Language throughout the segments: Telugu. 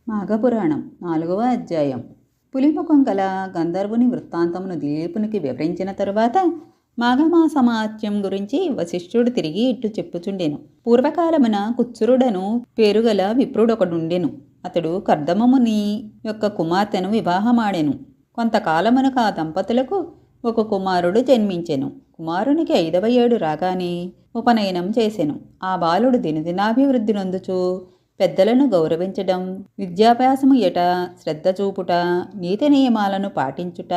మాఘపురాణం 4వ అధ్యాయం. పులిముఖం గల గంధర్వుని వృత్తాంతమును దిలీపునికి వివరించిన తరువాత మాఘమాసమాత్యం గురించి వశిష్ఠుడు తిరిగి ఇట్లు చెప్పుచుండెను. పూర్వకాలమున కుత్సురుడను పేరుగల విప్రుడొకడుండెను. అతడు కర్దమముని యొక్క కుమార్తెను వివాహమాడెను. కొంతకాలమునకు ఆ దంపతులకు ఒక కుమారుడు జన్మించెను. కుమారునికి 5వ ఏడు రాగానే ఉపనయనం చేసెను. ఆ బాలుడు దినదినాభివృద్ధి నొందుచు పెద్దలను గౌరవించడం, విద్యాభ్యాసము ఎట శ్రద్ధ చూపుట, నీతి నియమాలను పాటించుట,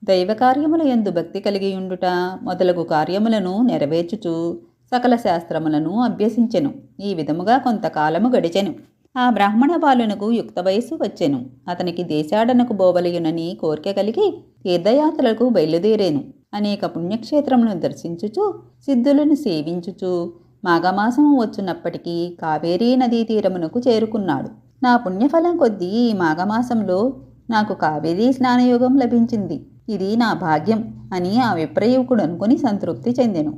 దైవకార్యముల యందు భక్తి కలిగియుండుట మొదలగు కార్యములను నెరవేర్చుచు సకల శాస్త్రములను అభ్యసించెను. ఈ విధముగా కొంతకాలము గడిచెను. ఆ బ్రాహ్మణ బాలునకు యుక్త వయస్సు వచ్చెను. అతనికి దేశాడనకు బోవలయునని కోరిక కలిగి తీర్థయాత్రలకు బయలుదేరేను. అనేక పుణ్యక్షేత్రములను దర్శించుచు సిద్ధులను సేవించుచు మాఘమాసము వచ్చున్నప్పటికీ కావేరీ నదీ తీరమునకు చేరుకున్నాడు. నా పుణ్యఫలం కొద్దీ ఈ మాఘమాసంలో నాకు కావేరీ స్నానయోగం లభించింది. ఇది నా భాగ్యం అని ఆ విప్రయుకుడు అనుకుని సంతృప్తి చెందెను.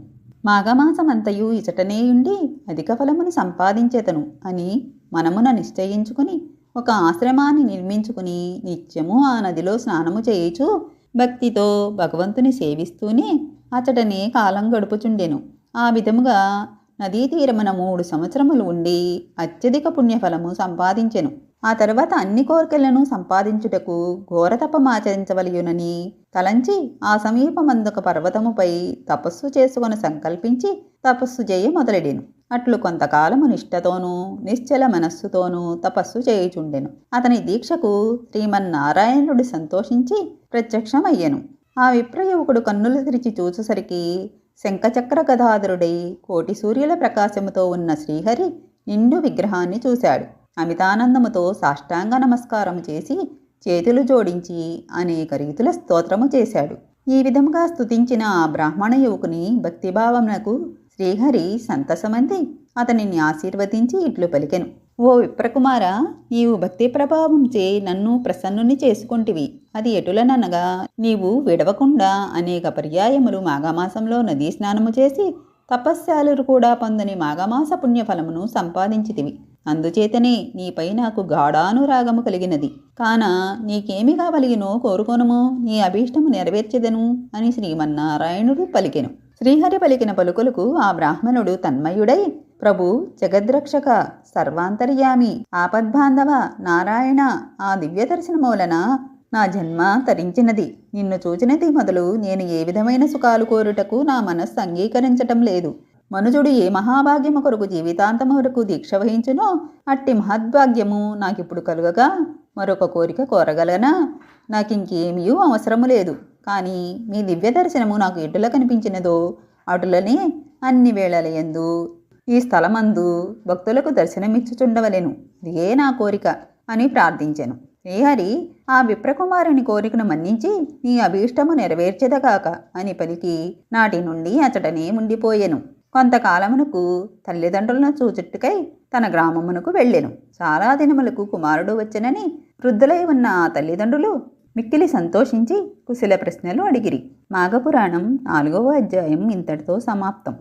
మాఘమాసమంతయు ఇచటనేయుండి అధిక ఫలమును సంపాదించేతను అని మనమున నిశ్చయించుకుని ఒక ఆశ్రమాన్ని నిర్మించుకుని నిత్యము ఆ నదిలో స్నానము చేయుచు భక్తితో భగవంతుని సేవిస్తూనే అచటనే కాలం గడుపుచుండెను. ఆ విధముగా నదీ తీరమున 3 సంవత్సరములు ఉండి అత్యధిక పుణ్యఫలము సంపాదించెను. ఆ తర్వాత అన్ని కోరికలను సంపాదించుటకు ఘోరతపమాచరించవలయునని తలంచి ఆ సమీపమందొక పర్వతముపై తపస్సు చేసుకొని సంకల్పించి తపస్సు చేయ మొదలెడెను. అట్లు కొంతకాలము నిష్ఠతోనూ నిశ్చల మనస్సుతోనూ తపస్సు చేయుచుండెను. అతని దీక్షకు శ్రీమన్నారాయణుడు సంతోషించి ప్రత్యక్షమయ్యెను. ఆ విప్రయువకుడు కన్నులు తెరిచి చూసేసరికి శంఖచక్ర గదాధరుడై కోటి సూర్యుల ప్రకాశముతో ఉన్న శ్రీహరి నిండు విగ్రహాన్ని చూశాడు. అమితానందముతో సాష్టాంగ నమస్కారము చేసి చేతులు జోడించి అనేక రీతుల స్తోత్రము చేశాడు. ఈ విధముగా స్తుతించిన ఆ బ్రాహ్మణ యువకుని భక్తిభావమునకు శ్రీహరి సంతసమంది అతనిని ఆశీర్వదించి ఇట్లు పలికెను. ఓ విప్రకుమార, నీవు భక్తి ప్రభావంచే నన్ను ప్రసన్నుని చేసుకొంటివి. అది ఎటులననగా నీవు విడవకుండా అనేక పర్యాయములు మాఘమాసంలో నదీ స్నానము చేసి తపస్శాలురు కూడా పొందని మాఘమాస పుణ్యఫలమును సంపాదించితివి. అందుచేతనే నీపై నాకు గాఢానురాగము కలిగినది. కాన నీకేమి కావలిగినో కోరుకొనుము, నీ అభీష్టము నెరవేర్చెదను అని శ్రీమన్నారాయణుడు పలికెను. శ్రీహరి పలికిన పలుకులకు ఆ బ్రాహ్మణుడు తన్మయుడై, ప్రభు, జగద్రక్షక, సర్వాంతర్యామి, ఆపద్బాంధవ నారాయణ, ఆ దివ్య దర్శనము వలన నా జన్మ తరించినది. నిన్ను చూచినది మొదలు నేను ఏ విధమైన సుఖాలు కోరుటకు నా మనస్సు అంగీకరించటం లేదు. మనుజుడు ఏ మహాభాగ్యము కొరకు జీవితాంతము వరకు దీక్ష వహించునో అట్టి మహద్భాగ్యము నాకిప్పుడు కలుగగా మరొక కోరిక కోరగలనా? నాకింకేమీ అవసరము లేదు. కానీ మీ దివ్య దర్శనము నాకు ఎటుల కనిపించినదో అటులనే అన్ని వేళలయందు ఈ స్థలమందు భక్తులకు దర్శనమిచ్చుచుండవలెను. ఇదే నా కోరిక అని ప్రార్థించెను. శ్రీహరి ఆ విప్రకుమారుని కోరికను మన్నించి నీ అభీష్టము నెరవేర్చెదగాక అని పలికి నాటి నుండి అచటనే ఉండిపోయెను. కొంతకాలమునకు తల్లిదండ్రులను చూచుట్టుకై తన గ్రామమునకు వెళ్ళెను. చాలా దినములకు కుమారుడు వచ్చెనని వృద్ధులై ఉన్న ఆ తల్లిదండ్రులు మిక్కిలి సంతోషించి కుశల ప్రశ్నలు అడిగిరి. మాఘపురాణం 4వ అధ్యాయం ఇంతటితో సమాప్తం.